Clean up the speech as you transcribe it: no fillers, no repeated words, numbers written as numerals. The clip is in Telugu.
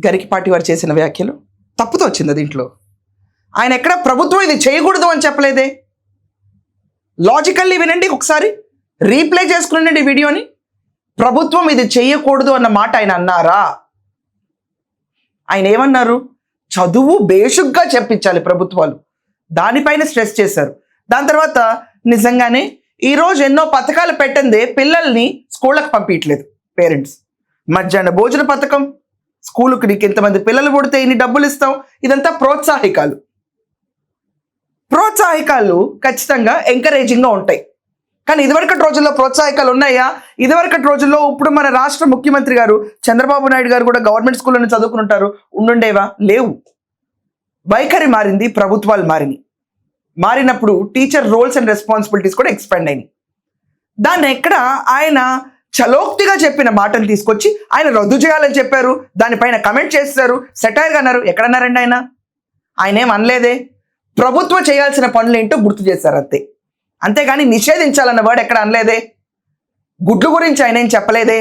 గరికపాటి వారు చేసిన వ్యాఖ్యలు తప్పుతో వచ్చింది దీంట్లో. ఆయన ఎక్కడ ప్రభుత్వం ఇది చేయకూడదు అని చెప్పలేదే. లాజికల్లీ వినండి, ఒకసారి రీప్లే చేసుకునండి ఈ వీడియోని. ప్రభుత్వం ఇది చేయకూడదు అన్న మాట ఆయన అన్నారా? ఆయన ఏమన్నారు? చదువు బేసిక్గా చెప్పించాలి ప్రభుత్వాలు, దానిపైన స్ట్రెస్ చేశారు. దాని తర్వాత నిజంగానే ఈరోజు ఎన్నో పథకాలు పెట్టందే పిల్లల్ని స్కూళ్ళకు పంపించట్లేదు పేరెంట్స్. మధ్యాహ్న భోజన పథకం, స్కూలుకు నీకు ఇంతమంది పిల్లలు పుడితే ఇన్ని డబ్బులు ఇస్తాం, ఇదంతా ప్రోత్సాహికాలు. ప్రోత్సాహికాలు ఖచ్చితంగా ఎంకరేజింగ్గా ఉంటాయి. కానీ ఇదివరకటి రోజుల్లో ప్రోత్సాహికాలు ఉన్నాయా? ఇదివరకటి రోజుల్లో ఇప్పుడు మన రాష్ట్ర ముఖ్యమంత్రి గారు చంద్రబాబు నాయుడు గారు కూడా గవర్నమెంట్ స్కూల్లోనే చదువుకుంటారు, ఉండుండేవా? లేవు. వైఖరి మారింది, ప్రభుత్వాలు మారినప్పుడు టీచర్ రోల్స్ అండ్ రెస్పాన్సిబిలిటీస్ కూడా ఎక్స్పాండ్ అయినాయి. దాన్ని ఎక్కడ ఆయన చలోక్తిగా చెప్పిన మాటను తీసుకొచ్చి ఆయన రద్దు చేయాలని చెప్పారు, దానిపైన కమెంట్ చేస్తారు, సెటైర్గా అన్నారు. ఎక్కడన్నారండి ఆయన? ఆయన ఏం అనలేదే. ప్రభుత్వం చేయాల్సిన పనులు ఏంటో గుర్తు చేశారు అంతే, అంతేగాని నిషేధించాలన్న వర్డ్ ఎక్కడ అనలేదే. గుడ్లు గురించి ఆయన ఏం చెప్పలేదే.